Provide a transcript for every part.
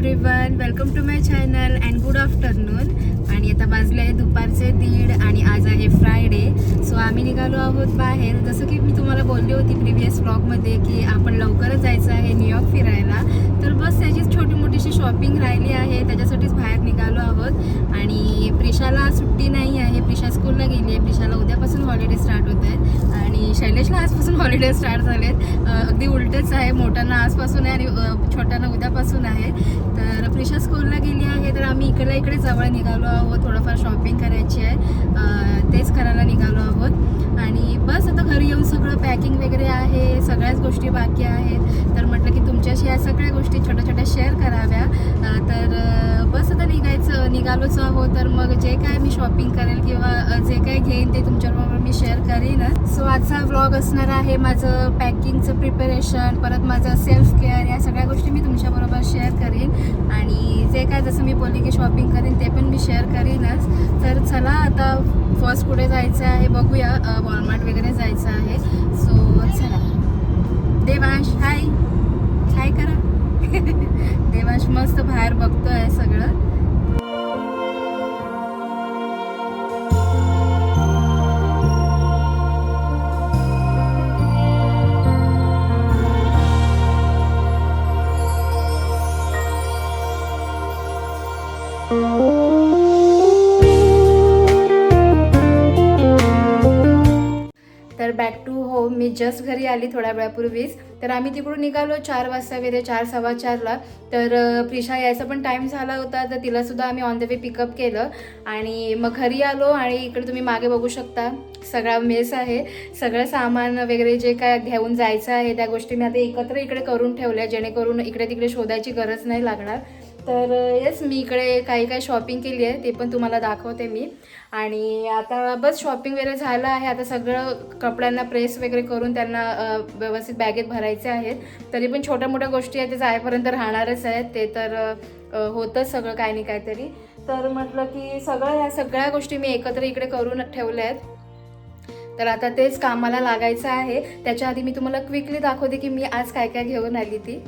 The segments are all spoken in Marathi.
Everyone, welcome to my channel and good afternoon. आणि आता वाजले आहे दुपारचे 1:30 आणि आज आहे फ्रायडे. सो आम्ही निघालो आहोत बाहेर. जसं की मी तुम्हाला बोलली होती प्रिव्हियस व्लॉगमध्ये की आपण लवकरच जायचं आहे न्यूयॉर्क फिरायला. तर बस त्याचीच छोटी मोठीशी शॉपिंग राहिली आहे, त्याच्यासाठीच बाहेर निघालो आहोत. आणि प्रिशाला सुट्टी नाही आहे, प्रिशा स्कूलला गेली आहे. प्रिशाला उद्यापासून हॉलिडे स्टार्ट होत आहेत आणि शैलेशला आजपासून हॉलिडे स्टार्ट झाले आहेत. अगदी उलटच आहे, मोठ्यांना आजपासून आहे आणि छोट्यांना उद्यापासून आहे. तर प्रिशा स्कूलला गेली आहे, तर आम्ही इकडे जवळ निघालो आहोत. थोडंफार शॉपिंग करायची आहे, तेच करायला निघालो आहोत. आणि बस आता घरी येऊन सगळं पॅकिंग वगैरे आहे, सगळ्याच गोष्टी बाकी आहेत. तर म्हटलं की तुमच्याशी या सगळ्या गोष्टी छोट्या छोट्या शेअर कराव्या. तर बस आता निघालोच आहोत. तर मग जे काय मी शॉपिंग करेल किंवा जे काय घेईन ते तुमच्याबरोबर मी शेअर करीनच. सो आजचा व्लॉग असणार आहे माझं पॅकिंगचं प्रिपरेशन, परत माझं सेल्फ केअर, या सगळ्या गोष्टी मी तुमच्याबरोबर शेअर करीन. आणि जे काय जसं मी बोलली की शॉपिंग करीन ते पण मी शेअर करीनच. तर चला आता फर्स्ट कुठे जायचं आहे बघूया. वॉलमार्ट वगैरे जायचं आहे. सो चला. देवांश हाय हाय करा. देवांश मस्त बाहेर बघतोय सगळं. तर बॅक टू होम. मी जस्ट घरी आली थोड्या वेळापूर्वीच. तर आम्ही तिकडून निघालो 4 वाजता वगैरे, 4:15ला. तर प्रिशा यायचा पण टाईम झाला होता, तर तिलासुद्धा आम्ही ऑन द वे पिकअप केलं. आणि मग घरी आलो आणि इकडे तुम्ही मागे बघू शकता सगळा मेस आहे. सगळं सामान वगैरे जे काय घेऊन जायचं आहे त्या गोष्टी मी आता एकत्र इकडे करून ठेवल्या, जेणेकरून इकडे तिकडे शोधायची गरज नाही लागणार. तर येस, मी इकडे काही शॉपिंग केली आहे, ते पण तुम्हाला दाखवते मी. आणि आता बस शॉपिंग वगैरे झालं आहे. आता सगळं कपड्यांना प्रेस वगैरे करून त्यांना व्यवस्थित बॅगेत भरायचे आहेत. तरी पण छोट्या मोठ्या गोष्टी आहेत ते जायपर्यंत राहणारच आहेत, ते तर होतंच सगळं काही नाही काहीतरी. तर म्हटलं की ह्या सगळ्या गोष्टी मी एकत्र इकडे करून ठेवल्या आहेत. तर आता तेच कामाला लागायचं आहे. त्याच्या आधी मी तुम्हाला क्विकली दाखवते की मी आज काय घेऊन आली ती.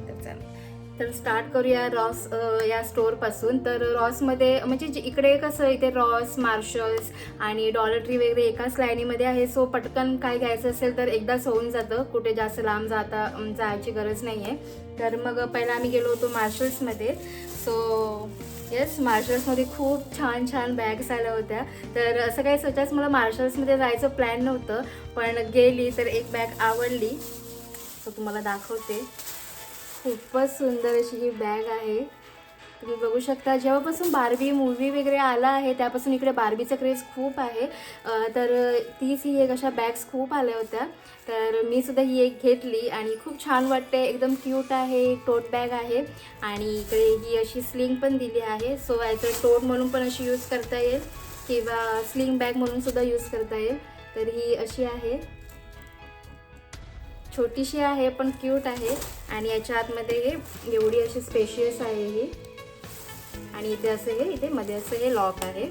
तर स्टार्ट करूया रॉस या स्टोअरपासून. तर रॉसमध्ये म्हणजे इकडे कसं, इथे रॉस, मार्शल्स आणि डॉलर ट्री वगैरे एकाच लाईनीमध्ये आहे. सो पटकन काय घ्यायचं असेल तर एकदाच होऊन जातं, कुठे जास्त लांब जायची गरज नाही आहे. तर मग पहिला आम्ही गेलो होतो मार्शल्समध्ये. सो येस, मार्शल्समध्ये खूप छान बॅग्स आल्या होत्या. तर असं काही सचाच मला मार्शल्समध्ये जायचं प्लॅन नव्हतं, पण गेली तर एक बॅग आवडली. सो तुम्हाला दाखवते. खूपच सुंदर अशी ही बॅग आहे, तुम्ही बघू शकता. जेव्हापासून बार्बी मूवी वगैरे आला आहे त्यापासून इकडे बार्बीचं क्रेज खूप आहे. तर तीच ही एक अशा बॅग्स खूप आल्या होत्या. तर मी सुद्धा ही एक घेतली आणि खूप छान वाटते, एकदम क्यूट आहे. टोट बॅग आहे आणि इकडे ही अशी स्लिंग पण दिली आहे. सो याचं टोट म्हणून पण अशी यूज करता येईल किंवा स्लिंग बॅग म्हणून सुद्धा यूज करता येईल. तर ही अशी आहे, छोटीशी आहे पण क्यूट आहे. आणि याच्या आतमध्ये हे एवढी अशी स्पेशियस आहे ही. आणि इथे असं इथे मध्ये असं हे लॉक आहे.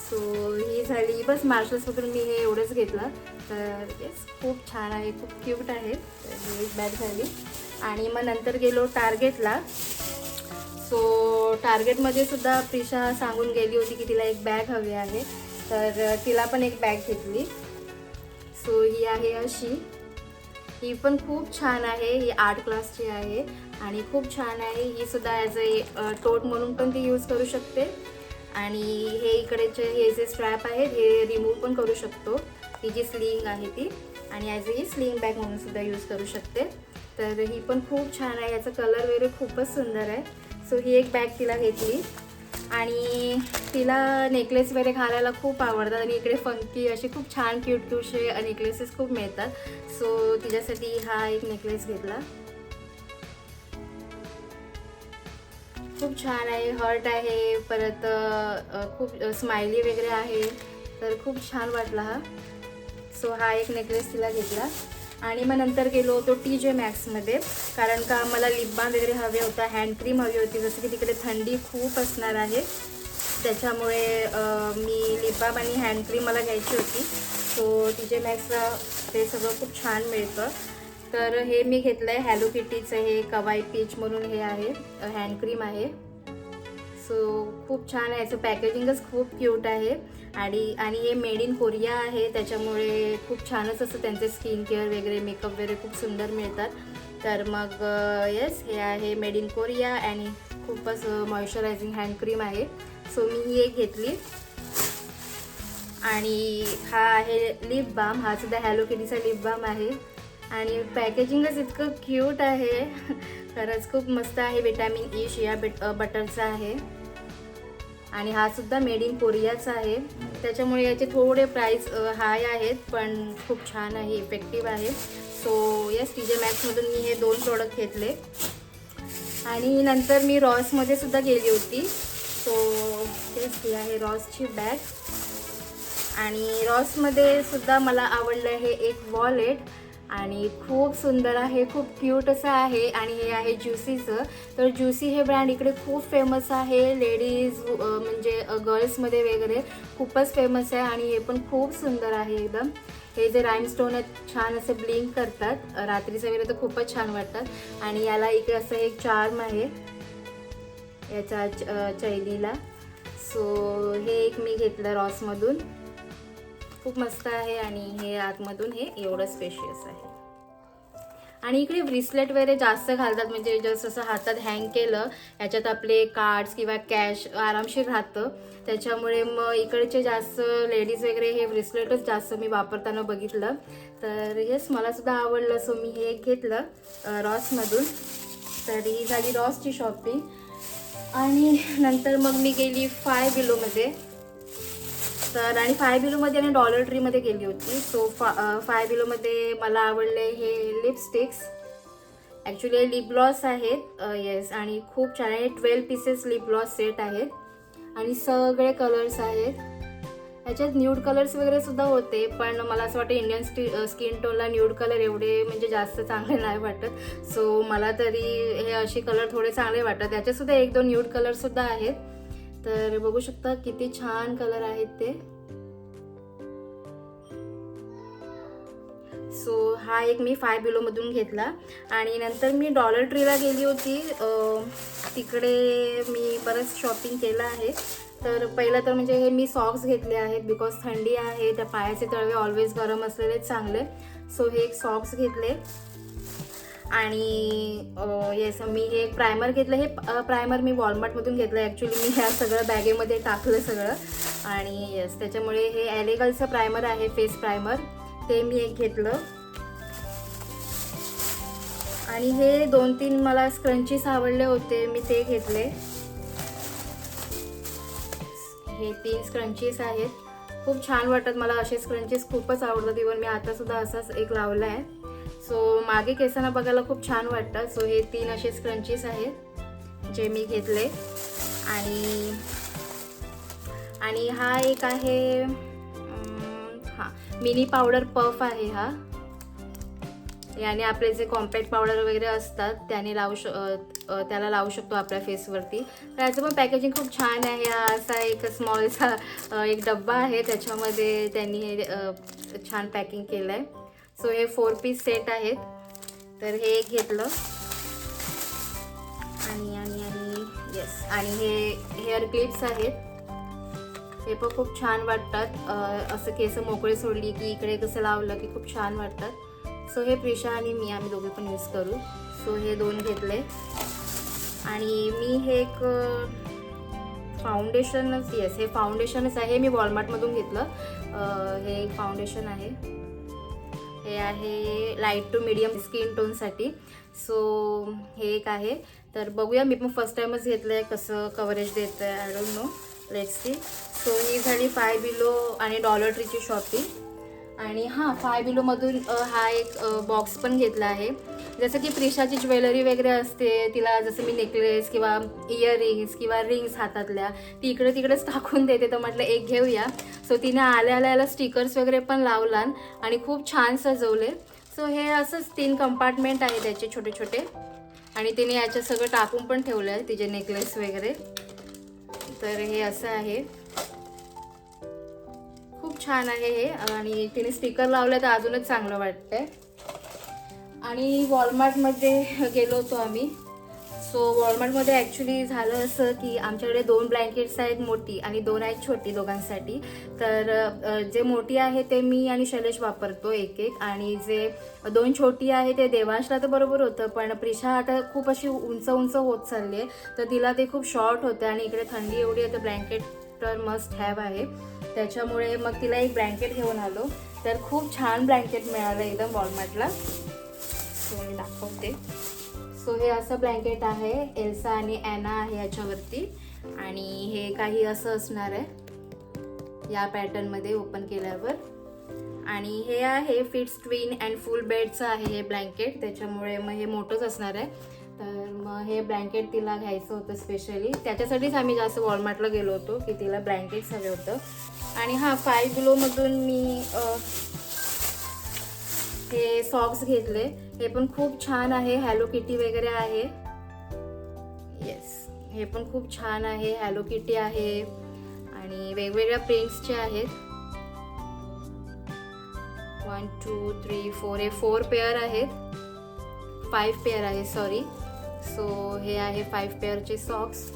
सो ही झाली बस मार्शल्समधून मी हे एवढंच घेतलं. तर येस, खूप छान आहे, खूप क्यूट आहे. तर ही एक बॅग झाली. आणि मग नंतर गेलो टार्गेटला. सो टार्गेटमध्ये सुद्धा प्रिशा सांगून गेली होती की तिला एक बॅग हवी आहे, तर तिला पण एक बॅग घेतली. सो ही आहे अशी, ही पण खूप छान आहे. ही आर्ट क्लासची आहे आणि खूप छान आहे. ही सुद्धा ॲज अ टोट म्हणून पण ती यूज करू शकते. आणि हे इकडेचे हे जे स्ट्रॅप आहेत हे रिमूव्ह पण करू शकतो. ही जी स्लिंग आहे ती, आणि ॲज ही स्लिंग बॅग म्हणून सुद्धा यूज करू शकते. तर ही पण खूप छान आहे, याचा कलर वगैरे खूपच सुंदर आहे. सो ही एक बॅग तिला घेतली. आणि तिला नेकलेस वगैरे घालायला खूप आवडतात आणि इकडे फंकी असे खूप छान क्यूटशे नेकलेसेस खूप मिळतात. सो तिच्यासाठी हा एक नेकलेस घेतला. खूप छान आहे, हर्ट आहे, परत खूप स्माइली वगैरे आहे. तर खूप छान वाटला हा. सो हा एक नेकलेस तिला घेतला. आणि मग नंतर गेलो होतो TJ Maxxमध्ये, कारण का मला लिप बाम वगैरे हवे होता, हँड क्रीम हवी होती. जसं की तिकडे थंडी खूप असणार आहे, त्याच्यामुळे मी लिप बाम आणि हँड क्रीम मला घ्यायची होती. सो TJ Maxxला ते सगळं खूप छान मिळतं. तर हे मी घेतलं आहे हॅलो किटीचं, हे कवाई पीच म्हणून हे आहे, हँड क्रीम आहे. सो खूप छान आहे, याचं पॅकेजिंगच खूप क्यूट आहे. आणि हे मेड इन कोरिया आहे, त्याच्यामुळे खूप छानच असं त्यांचे स्किन केअर वगैरे, मेकअप वगैरे खूप सुंदर मिळतात. तर मग येस, हे आहे मेड इन कोरिया आणि खूपच मॉइश्चरायझिंग हँड क्रीम आहे. सो मी ही एक घेतली. आणि हा आहे लिप बाम, हा सुद्धा हॅलो किटीचा लिप बाम आहे. आणि पॅकेजिंगच इतकं क्यूट आहे, खरंच खूप मस्त आहे. विटॅमिन ई शिया बटरचा आहे आणि हा सुद्धा मेड इन कोरियाचा आहे. त्याच्यामुळे याचे थोडे प्राईस हाय आहेत, पण खूप छान आहे, इफेक्टिव्ह आहे. सो येस, TJ Maxxमधून मी हे 2 प्रोडक्ट घेतले. आणि नंतर मी रॉसमध्ये सुद्धा गेली होती. सो तेच ही आहे रॉसची बॅग. आणि रॉसमध्ये सुद्धा मला आवडलं हे एक वॉलेट आणि खूप सुंदर आहे, खूप क्यूट असं आहे. आणि हे आहे ज्युसीचं. तर ज्युसी हे ब्रँड इकडे खूप फेमस आहे, लेडीज म्हणजे गर्ल्समध्ये वगैरे खूपच फेमस आहे. आणि हे पण खूप सुंदर आहे एकदम. हे जे राईमस्टोन आहेत छान असे ब्लिंक करतात, रात्रीचं वगैरे तर खूपच छान वाटतात. आणि याला इकडे असं एक चार्म आहे याचा चैनीला. सो हे एक मी घेतलं रॉसमधून, खूप मस्त आहे. आणि हे आतमधून हे एवढं स्पेशियस आहे. आणि इकडे ब्रेसलेट वगैरे जास्त घालतात, म्हणजे जस्ट असं हातात हँग केलं, याच्यात आपले कार्ड्स किंवा कॅश आरामशीर राहतं. त्याच्यामुळे मग इकडचे जास्त लेडीज वगैरे हे ब्रेसलेटच जास्त मी वापरताना बघितलं. तर येस, मला सुद्धा आवडलं. सो मी हे घेतलं रॉसमधून. तर ही झाली रॉसची शॉपिंग. आणि नंतर मग मी गेली 5 Below तर आणि 5 Below आणि डॉलर ट्रीमध्ये गेली होती. सो 5 Below मला आवडले हे लिपस्टिक्स. ॲक्च्युली लिप ग्लॉस आहेत, येस, आणि खूप छान आहे. 12 पीसेस लिप ग्लॉस सेट आहेत आणि सगळे कलर्स आहेत. ह्याच्यात न्यूड कलर्स वगैरे सुद्धा होते, पण मला असं वाटतं इंडियन स्किन टोनला न्यूड कलर एवढे म्हणजे जास्त चांगले नाही वाटत. सो मला तरी हे असे कलर थोडे चांगले वाटतात. त्याच्यातसुद्धा 1-2 न्यूड कलरसुद्धा आहेत. तर बघू शकता किती छान कलर आहेत ते. सो हा एक मी 5 Below घेतला. आणि नंतर मी डॉलर ट्रीला गेली होती. तिकडे मी बरंच शॉपिंग केलं आहे. तर पहिलं तर म्हणजे हे मी सॉक्स घेतले आहेत, बिकॉज थंडी आहे, त्या पायाचे तळवे ऑलवेज गरम असलेले चांगले. सो हे एक सॉक्स घेतले. आणि येस, मी हे प्रायमर घेतलं. हे प्रायमर मी वॉलमार्टमधून घेतलं. ॲक्च्युली मी ह्या सगळं बॅगेमध्ये टाकलं सगळं. आणि येस, त्याच्यामुळे हे ॲलेगलचं प्रायमर आहे, फेस प्रायमर, ते मी एक घेतलं. आणि हे 2-3 मला स्क्रंचीस आवडले होते, मी ते घेतले. हे 3 स्क्रंचीस आहेत, खूप छान वाटतात मला. असे स्क्रंचीस खूपच आवडतात. इव्हन मी आतासुद्धा असाच एक लावला आहे. सो मागे केसांना बघायला खूप छान वाटतात. सो हे 3 असे स्क्रंचीस आहेत जे मी घेतले. आणि हा एक आहे, हा मिनी पावडर पफ आहे. हा याने आपले जे कॉम्पॅक्ट पावडर वगैरे असतात त्याला लावू शकतो आपल्या फेसवरती. तर याचं पण पॅकेजिंग खूप छान आहे. हा असा एक स्मॉलसा एक डब्बा आहे, त्याच्यामध्ये त्यांनी हे छान पॅकिंग केलं आहे. सो हे 4 पीस सेट आहेत. तर हे एक घेतलं. आणि येस, आणि हे हेअर क्लिप्स आहेत. हे पण खूप छान वाटतात. असं केस मोकळे सोडली की इकडे कसं लावलं की खूप छान वाटतात. सो हे प्रिशा आणि मी आम्ही दोघे पण यूज करू. सो हे 2 घेतले. आणि मी हे एक फाउंडेशनच, येस, हे फाउंडेशनच आहे, मी वॉलमार्टमधून घेतलं. हे एक फाउंडेशन आहे. हे आहे लाईट टू मीडियम स्किन टोनसाठी. सो हे एक आहे. तर बघूया, मी पण फर्स्ट टाईमच घेतलं आहे, कसं कव्हरेज देतं आहे, I don't know, let's see. So ही झाली 5 Below आणि डॉलर ट्रीची शॉपिंग. आणि हां, 5 Below हा एक बॉक्स पण घेतला आहे. जसं की प्रिशाची ज्वेलरी वगैरे असते, तिला जसं मी नेकलेस किंवा इयरिंग्स किंवा रिंग्स हातातल्या ती इकडे तिकडेच टाकून देते, तर म्हटलं एक घेऊया. सो तिने आल्या स्टिकर्स वगैरे पण लावला आणि खूप छान सजवले. सो हे असंच 3 कंपार्टमेंट आहे त्याचे छोटे छोटे. आणि तिने याच्यात सगळं टाकून पण ठेवलं आहे, तिचे नेकलेस वगैरे. तर हे असं आहे, खूप छान आहे हे. आणि तिने स्टिकर लावलं तर अजूनच चांगलं वाटतंय. आणि वॉलमार्टमध्ये गेलो होतो आम्ही. सो वॉलमार्टमध्ये ॲक्च्युली झालं असं की आमच्याकडे 2 ब्लँकेट्स आहेत मोठी आणि 2 आहेत छोटी दोघांसाठी. तर जे मोठी आहे ते मी आणि शैलेश वापरतो एक एक, आणि जे 2 छोटी आहे ते देवांशला तर बरोबर होतं, पण प्रिशा आता खूप अशी उंच उंच होत चालली आहे, तर तिला ते खूप शॉर्ट होतं आणि इकडे थंडी एवढी आहे तर ब्लँकेट तर मस्ट हॅव आहे. त्याच्यामुळे मग तिला एक ब्लँकेट घेऊन आलो. तर खूप छान ब्लँकेट मिळालं एकदम वॉलमार्टला. सो मी दाखवते. सो हे असं ब्लँकेट आहे, एल्सा आणि ॲना आहे याच्यावरती, आणि हे काही असं असणार आहे या पॅटर्नमध्ये ओपन केल्यावर. आणि हे आहे फिट्स ट्विन अँड फुल बेडचं आहे हे ब्लँकेट, त्याच्यामुळे मग हे मोठंच असणार आहे. तर मग हे ब्लँकेट तिला घ्यायचं होतं स्पेशली, त्याच्यासाठीच आम्ही जास्त वॉलमार्टला गेलो होतो की तिला ब्लँकेट्स हवे होतं. आणि हां, 5 Below मी हे सॉक्स घेतले. हे पण खूप छान आहे, हॅलो किटी वगैरे आहे. येस, हे पण खूप छान आहे, हॅलो किटी आहे आणि वेगवेगळ्या प्रिंट्सचे आहेत. 1 2 3 4 हे 4 पेअर आहेत, 5 पेअर आहे सॉरी. सो हे आहे 5 पेअरचे सॉक्स.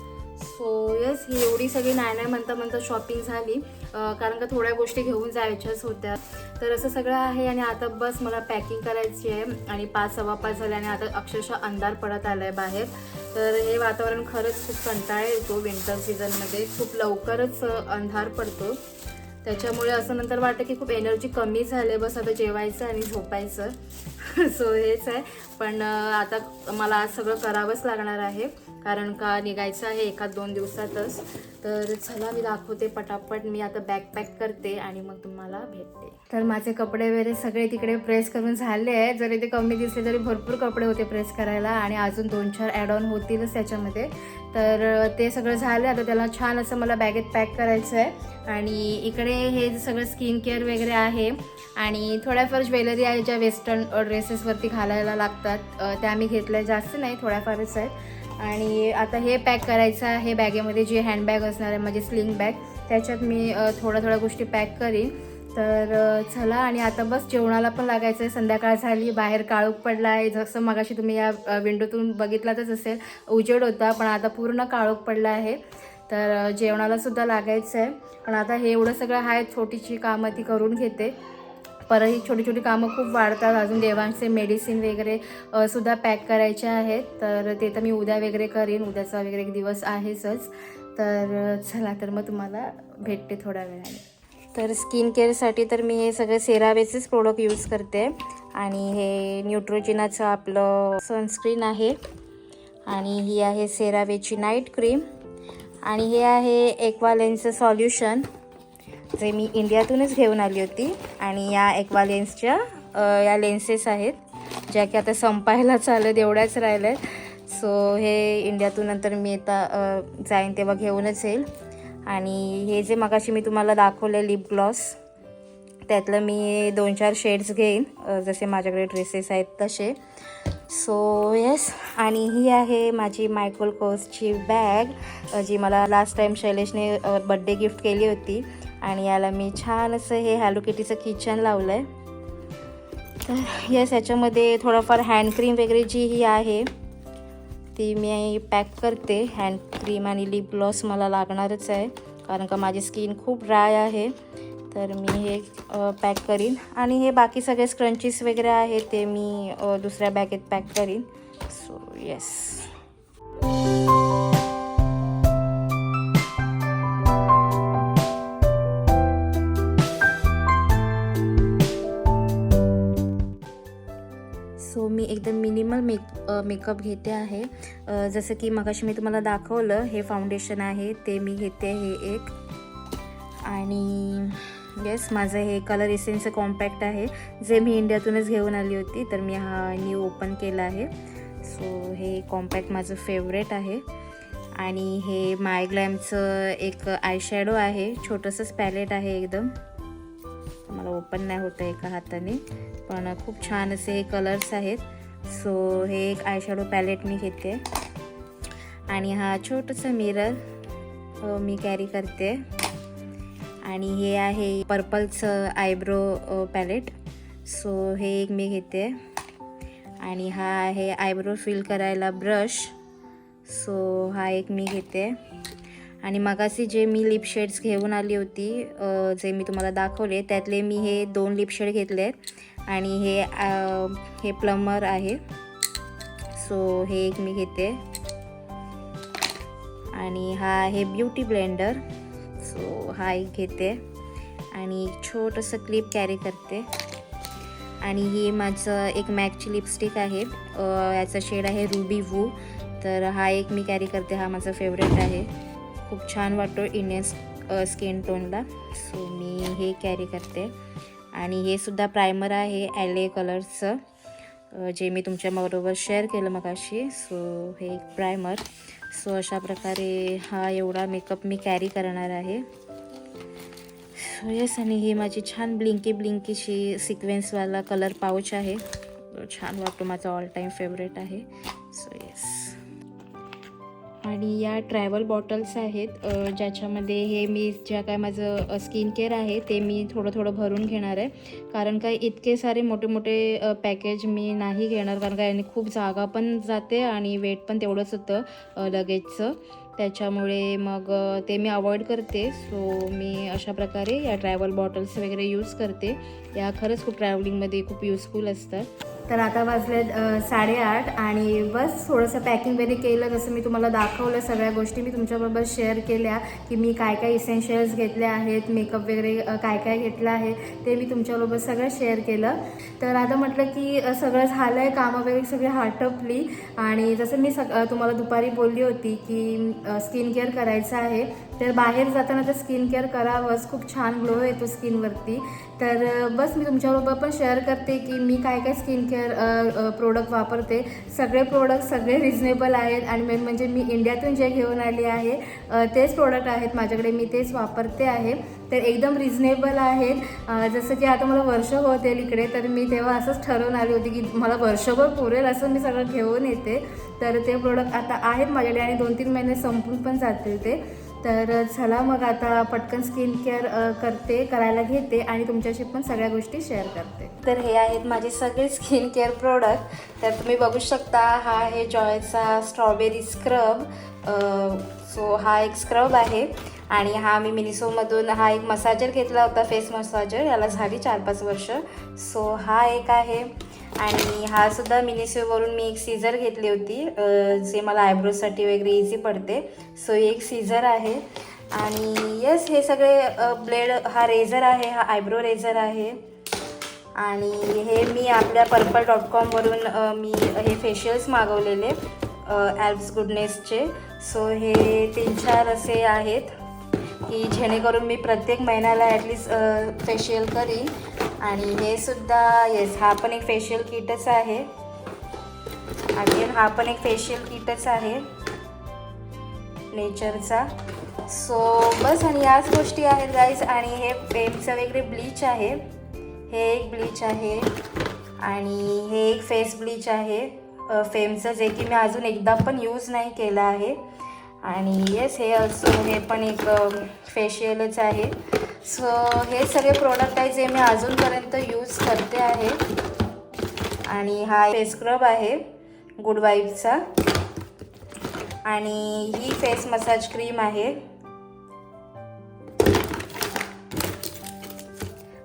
सो यस, ही एवढी सगळी नाही म्हणता शॉपिंग झाली, कारण का थोड्या गोष्टी घेऊन जायच्याच होत्या. तर असं सगळं आहे आणि आता बस मला पॅकिंग करायची आहे. आणि 5 सव्वा 5 झाले आणि आता अक्षरशः अंधार पडत आला आहे बाहेर. तर हे वातावरण खरंच खूप कंटाळा येतो विंटर सीझनमध्ये, खूप लवकरच अंधार पडतो. त्याच्यामुळे असं नंतर वाटतं की खूप एनर्जी कमी झाली, बस आता जेवायचं आणि झोपायचं. सो हेच आहे. पण आता मला आज सगळं करावंच लागणार आहे, कारण का निघायचं आहे 1-2 दिवसातच. तर चला मी दाखवते पटापट. मी आता बॅग पॅक करते आणि मग तुम्हाला भेटते. तर माझे कपडे वगैरे सगळे तिकडे प्रेस करून झाले आहे. जरी ते कमी दिसले तरी भरपूर कपडे होते प्रेस करायला, आणि अजून 2-4 ॲड ऑन होतीलच त्याच्यामध्ये. तर ते सगळं झालं. आता त्याला छान असं मला बॅगेत पॅक करायचं आहे. आणि इकडे हे सगळं स्किन केअर वगैरे आहे आणि थोड्याफार ज्वेलरी आहे ज्या वेस्टर्न ड्रेसेसवरती घालायला लागतात, त्या मी घेतल्या, जास्त नाही, थोड्याफारच आहेत. आणि आता हे पॅक करायचं आहे बॅगेमध्ये, जी हँडबॅग असणार आहे माझी स्लिंग बॅग, त्याच्यात मी थोड्या गोष्टी पॅक करीन. तर चला, आणि आता बस जेवणाला पण लागायचं आहे. संध्याकाळ झाली, बाहेर काळोख पडला आहे, जसं मगाशी तुम्ही या विंडोतून बघितलातच असेल, उजेड होता, पण आता पूर्ण काळोख पडला आहे. तर जेवणाला सुद्धा लागायचं आहे. पण आता हे एवढं सगळं आहे, छोटीशी कामं ती करून घेते. परत ही छोटी कामं खूप वाढतात. अजून देवांचे मेडिसिन वगैरे सुद्धा पॅक करायचे आहेत, तर ते तर मी उद्या वगैरे करीन, उद्याचा वगैरे एक दिवस आहेच. तर चला, तर मग तुम्हाला भेटते थोड्या वेळाने. तर स्किन केअरसाठी तर मी हे सगळे सेरावेचेच प्रोडक्ट यूज करते. आणि हे न्यूट्रोजिनाचं आपलं सनस्क्रीन आहे, आणि ही आहे सेरावेची नाईट क्रीम, आणि हे आहे एक्वालेन्सचं सॉल्युशन, जे मी इंडियातूनच घेऊन आली होती. आणि या एक्वालेन्सच्या या लेन्सेस आहेत, ज्या की आता संपायला चालत, एवढ्याच राहिल्या आहेत. सो हे इंडियातून नंतर मी आता जाईन तेव्हा घेऊनच येईल. आणि हे जे मगाशी मी तुम्हाला दाखवलं लिप ग्लॉस, त्यातलं मी 2-4 शेड्स घेईन, जसे माझ्याकडे ड्रेसेस आहेत तसे. सो येस, आणि ही आहे माझी मायकोल कोर्सची बॅग, जी मला लास्ट टाईम शैलेशने बड्डे गिफ्ट केली होती. आणि याला मी छान असं हे हॅलो किटीचं किचन लावलं आहे. तर येस, याच्यामध्ये थोडंफार हँड क्रीम वगैरे जी ही आहे ती मी पॅक करते. हँड क्रीम आणि लिप ग्लॉस मला लागणारच आहे, कारण का माझी स्किन खूप ड्राय आहे. तर मी हे पॅक करीन. आणि हे बाकी सगळे स्क्रंचीस वगैरे आहेत ते मी दुसऱ्या बॅगेत पॅक करीन. So yes. सो मी एकदम मिनिमल मेकअप घेते आहे. जसं की मगाशी मी तुम्हाला दाखवलं, हे फाउंडेशन आहे ते मी घेते, हे एक. आणि येस, माझं हे कलर एसेन्सचं कॉम्पॅक्ट आहे, जे मी इंडियातूनच घेऊन आली होती, तर मी हा न्यू ओपन केला आहे. सो हे कॉम्पॅक्ट माझं फेवरेट आहे. आणि हे मायग्लॅमचं एक आयशॅडो आहे, छोटंसंच पॅलेट आहे एकदम, मला ओपन नाही होतं एका हाताने, पण खूप छान असे हे कलर्स आहेत. सो हे एक आयशॅडो पॅलेट मी घेते. आणि हा छोटंसं मिरर मी कॅरी करते. आणि हे आहे पर्पलचं आयब्रो पॅलेट, सो हे एक मी घेते. आणि हा आहे आयब्रो फिल करायला ब्रश. सो हा एक मी घेते. आणि मगाशी जे मी लिप शेड्स घेऊन आली होती, जे मी तुम्हाला दाखवले, त्यातले मी हे 2 लिप शेड घेतले आणि हे प्लमर आहे. सो हे एक मी घेते. आणि हा आहे ब्युटी ब्लेंडर. सो हा एक घेते आणि एक छोटंसं क्लिप कॅरी करते. आणि ही माझं एक मॅकची लिपस्टिक आहे, याचा शेड आहे रुबी वू. तर हा एक मी कॅरी करते. हा माझा फेवरेट आहे, खूप छान वाटतो इंडियन स्किन टोनला. सो मी हे कॅरी करते. आणि हे सुद्धा प्रायमर आहे LA कलर्सचं, जे मी तुमच्याबरोबर शेअर केलं मगाशी. सो हे एक प्रायमर. सो अशा प्रकारे हा एवढा मेकअप मी कॅरी करणार आहे. So yes. आणि ही माझी छान ब्लिंकीशी सिक्वेन्सवाला कलर पाऊच आहे, छान वाटतो, माझा ऑल टाईम फेवरेट आहे. So yes. आणि या ट्रॅव्हल बॉटल्स आहेत, ज्याच्यामध्ये हे मी ज्या काय माझं स्किन केअर आहे ते मी थोडं भरून घेणार आहे. कारण काय इतके सारे मोठे पॅकेज मी नाही घेणार, कारण काय याने खूप जागा पण जाते आणि वेट पण तेवढंच होतं लगेजचं. त्याच्यामुळे मग ते मी अवॉइड करते. सो मी अशा प्रकारे या ट्रॅव्हल बॉटल्स वगैरे यूज करते. या खरंच खूप ट्रॅव्हलिंगमध्ये खूप युजफुल असतात. तर आता वाजलेत 8:30 आणि बस थोडंसं पॅकिंग वगैरे केलं. जसं मी तुम्हाला दाखवलं, सगळ्या गोष्टी मी तुमच्याबरोबर शेअर केल्या की मी काय काय इसेन्शियल्स घेतले आहेत, मेकअप वगैरे काय काय घेतलं आहे ते मी तुमच्याबरोबर सगळं शेअर केलं. तर आता म्हटलं की सगळं झालं आहे, कामं वगैरे सगळी आटपली. आणि जसं मी तुम्हाला दुपारी बोलली होती की स्किन केअर करायचं आहे, तर बाहेर जाताना तर स्किन केअर करावंच, खूप छान ग्लो येतो स्किनवरती. तर बस मी तुमच्याबरोबर पण शेअर करते की मी काय काय स्किन केअर प्रोडक्ट वापरते. सगळे प्रोडक्ट सगळे रिजनेबल आहेत आणि मेन म्हणजे मी इंडियातून जे घेऊन आली आहे तेच प्रोडक्ट आहेत माझ्याकडे, मी तेच वापरते आहे. तर एकदम रिजनेबल आहेत. जसं की आता मला वर्ष होत येईल इकडे, तर मी तेव्हा असंच ठरवून आली होती की मला वर्षभर पुरेल असं मी सगळं घेऊन येते. तर ते प्रोडक्ट आता आहेत माझ्याकडे आणि 2-3 महिने संपून पण जातील ते. तर चला मग आता पटकन स्किन केअर करायला घेते आणि तुमच्याशी पण सगळ्या गोष्टी शेअर करते. तर हे आहेत माझे सगळे स्किन केअर प्रोडक्ट. तर तुम्ही बघू शकता, हा आहे जॉयचा स्ट्रॉबेरी स्क्रब. सो हा एक स्क्रब आहे. आणि हा मी मिनिसोमधून हा एक मसाजर घेतला होता, फेस मसाजर, याला झाली 4-5 वर्ष. सो हा एक आहे. आणि हा सुद्धा मिनिसोवरून मी एक सीझर घेतली होती, जे मला आयब्रोसाठी वगैरे इझी पडते. सो एक सीझर आहे. आणि येस, हे सगळे ब्लेड, हा रेझर आहे, हा आयब्रो रेझर आहे. आणि हे मी आपल्या purple.com मी हे फेशियल्स मागवलेले ॲल्प्स गुडनेसचे. सो हे 3-4 असे आहेत की जेणेकरून मी प्रत्येक महिन्याला ॲटलिस्ट फेशियल करीन. आणि हे सुद्धा येस, हा पण एक फेशियल किटच आहे. अगेन हा पण एक फेशियल किटच आहे नेचरचा. सो बस, आणि याच गोष्टी आहेत गाईज. आणि हे फेमचं वगैरे ब्लीच आहे, हे एक ब्लीच आहे. आणि हे एक फेस ब्लीच आहे फेमचं, जे की मी अजून एकदा पण यूज नाही केलं आहे. आणि येस, हे पण एक फेशियलच आहे. सो हे सगळे प्रोडक्ट आहे जे मी अजूनपर्यंत यूज करते आहे. आणि हा फेस स्क्रब आहे गुड वाईबचा. आणि ही फेस मसाज क्रीम आहे.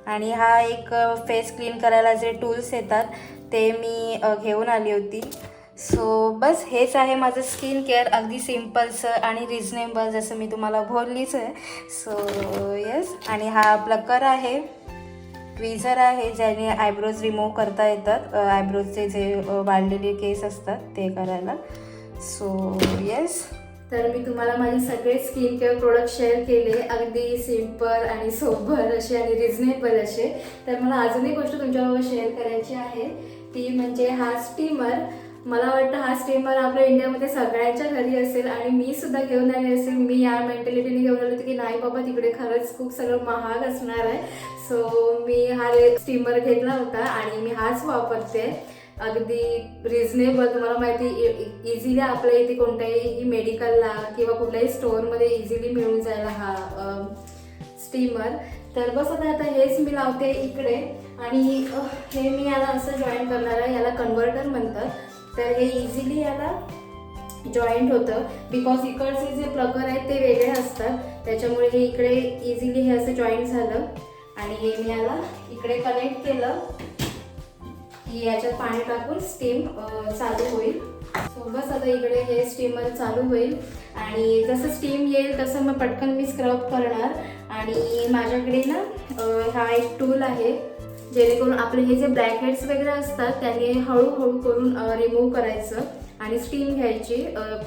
आणि हा एक फेस क्लीन करायला जे टूल्स येतात ते मी घेऊन आली होती. सो बस हेच आहे माझं स्किन केअर, अगदी सिम्पलचं आणि रिजनेबल, जसं मी तुम्हाला बोललीच आहे. So yes. आणि हा प्लकर आहे, ट्विझर आहे, ज्याने आयब्रोज रिमूव्ह करता येतात, आयब्रोजचे जे वाढलेले केस असतात ते करायला. So yes. तर मी तुम्हाला माझे सगळे स्किन केअर प्रोडक्ट शेअर केले, अगदी सिम्पल आणि सोबर असे आणि रिजनेबल असे. तर मला अजून एक गोष्ट तुमच्याबरोबर शेअर करायची आहे, ती म्हणजे हा स्टीमर. मला वाटतं हा स्टीमर आपल्या इंडियामध्ये सगळ्यांच्या घरी असेल आणि मी सुद्धा घेऊन आली असेल. मी या मेंटॅलिटीने घेऊन आले होते की नाही बाबा, तिकडे खरंच खूप सगळं महाग असणार आहे. सो मी हा स्टीमर घेतला होता आणि मी हाच वापरते, अगदी रिजनेबल. तुम्हाला माहिती, इझिली आपल्या इथे कोणत्याही मेडिकलला किंवा कुठल्याही स्टोअरमध्ये इझिली मिळून जायला हा स्टीमर. तर बस आता हेच मी लावते इकडे. आणि हे मी याला असं जॉईन करणार आहे, याला कन्व्हर्टर म्हणतात. तर हे इझिली याला जॉईंट होतं बिकॉज इकडचे जे प्लगर आहेत ते वेगळे असतात, त्याच्यामुळे हे इकडे इझिली हे असं जॉईंट झालं. आणि हे मी याला इकडे कनेक्ट केलं की याच्यात पाणी टाकून स्टीम चालू होईल. सो बस आता इकडे हे स्टीमर चालू होईल आणि जसं स्टीम येईल तसं मग पटकन मी स्क्रब करणार. आणि माझ्याकडे ना हा एक टूल आहे जेणेकरून आपले हे जे ब्लॅक हेड्स वगैरे असतात त्याने हळूहळू करून रिमूव्ह करायचं आणि स्टीम घ्यायची.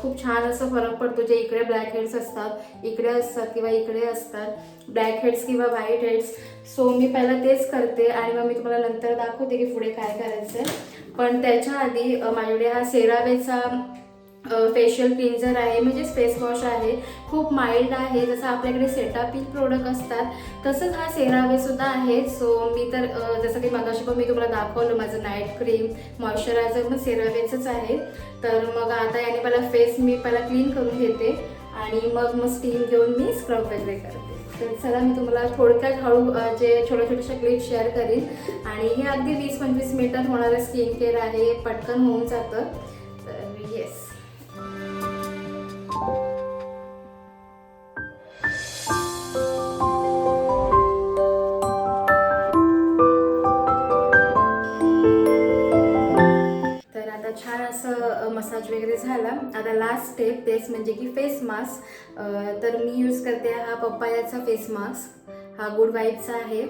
खूप छान असं फरक पडतो. जे इकडे ब्लॅक हेड्स असतात इकडे असतात किंवा इकडे असतात ब्लॅक हेड्स किंवा व्हाईट हेड्स. सो मी पहिला तेच करते आणि मग मी तुम्हाला नंतर दाखवते की पुढे काय करायचं आहे. पण त्याच्या आधी माझ्याकडे हा सेरावेचा फेशियल क्लिन्झर आहे, म्हणजेच फेस वॉश आहे. खूप माइल्ड आहे. जसं आपल्याकडे सेटाफिल प्रोडक्ट असतात तसंच हा सेरावे सुद्धा आहे. सो मी तर जसं की मगाशी पण मी तुम्हाला दाखवलं माझं नाईट क्रीम मॉइश्चरायझर मग सेरावेचंच आहे. तर मग आता याने पहिला फेस मी पहिला क्लीन करून घेते आणि मग स्टीम घेऊन मी स्क्रब वगैरे करते. तर चला मी तुम्हाला थोडक्यात हळू जे छोट्या छोट्याशा क्लिप शेअर करीन. आणि हे अगदी 20-25 मिनिटात होणारं स्किन केअर आहे, पटकन होऊन जातं. तर येस, छान असं मसाज वगैरे झाला. आता लास्ट स्टेप तेच म्हणजे की फेस मास्क. तर मी यूज करते हा पप्पायाचा फेस मास्क. हा गुड वाईबचा आहे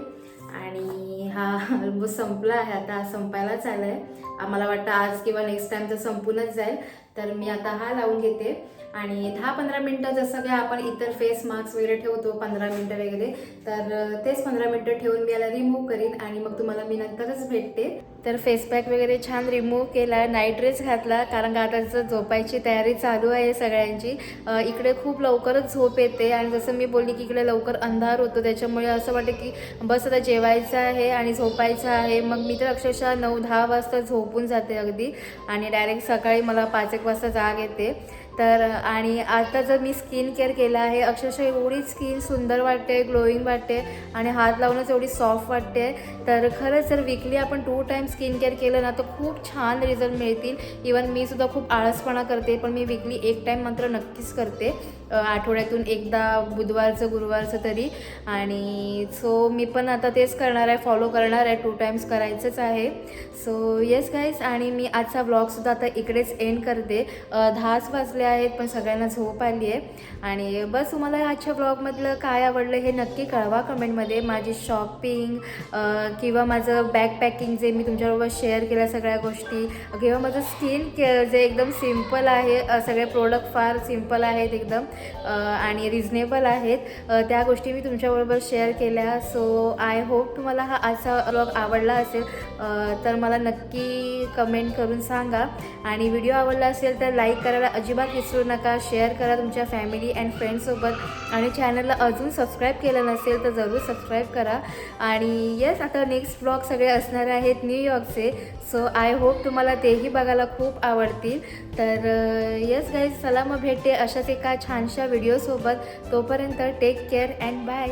आणि हा ऑलमोस्ट संपला आहे, आता संपायलाच आला आहे. आम्हाला वाटतं आज किंवा नेक्स्ट टाइम तर संपूनच जाईल. तर मी आता हा लावून घेते आणि 10-15 मिनटं जसं काय आपण इतर फेस मास्क वगैरे ठेवतो 15 मिनटं वगैरे, तर तेच 15 मिनटं ठेवून मी याला रिमूव्ह करीन आणि मग तुम्हाला मी नंतरच भेटते. तर फेस पॅक वगैरे छान रिमूव्ह केला, नाईट ड्रेस घातला कारण का आता झोपायची तयारी चालू आहे सगळ्यांची. इकडे खूप लवकरच झोप येते आणि जसं मी बोलली की इकडे लवकर अंधार होतो, त्याच्यामुळे असं वाटतं की बस आता जेवायचं आहे आणि झोपायचं आहे. मग मी तर अक्षरशः 9-10 वाजता झोपून जाते अगदी आणि डायरेक्ट सकाळी मला 5-1 वाजता जाग येते. तर आणि आता जर मी स्किन केअर केलं आहे, अक्षरशः एवढी स्किन सुंदर वाटते, ग्लोईंग वाटते आणि हात लावूनच एवढी सॉफ्ट वाटते. तर खरंच जर वीकली आपण 2 टाइम स्किन केअर केलं ना तर खूप छान रिझल्ट मिळतील. इवन मी सुद्धा खूप आळसपणा करते पण मी वीकली 1 टाइम मात्र नक्कीच करते, आठवड्यातून एकदा गुरुवारचं तरी. आणि सो मी पण आता तेच करणार आहे, फॉलो करणार आहे, 2 टाइम्स करायचंच आहे. सो येस गाईज, आणि मी आजचा व्लॉगसुद्धा आता इकडेच एंड करते. 10च वाजले आहेत पण सगळ्यांना झोप आली आहे. आणि बस तुम्हाला आजच्या व्लॉगमधलं काय आवडलं हे नक्की कळवा कमेंटमध्ये. माझी शॉपिंग किंवा माझं बॅग पॅकिंग जे मी तुमच्याबरोबर शेअर केल्या सगळ्या गोष्टी, किंवा माझं स्किन केअर जे एकदम सिम्पल आहे, सगळे प्रोडक्ट फार सिम्पल आहेत एकदम आणि रिजनेबल आहेत, त्या गोष्टी मी तुमच्याबरोबर शेअर केल्या. सो आय होप तुम्हाला हा आजचा व्लॉग आवडला असेल. तर मला नक्की कमेंट करून सांगा आणि व्हिडिओ आवडला असेल तर लाईक करायला अजिबात विसरू नका. शेअर करा तुमच्या फॅमिली अँड फ्रेंड्ससोबत आणि चॅनलला अजून सबस्क्राईब केलं नसेल तर जरूर सबस्क्राईब करा. आणि येस, आता नेक्स्ट व्लॉग सगळे असणार आहेत न्यूयॉर्कचे. सो आय होप तुम्हाला तेही बघायला खूप आवडतील. तर येस गाईज, चला मग भेटते अशाच एका छानशा व्हिडिओसोबत. तोपर्यंत टेक केअर अँड बाय.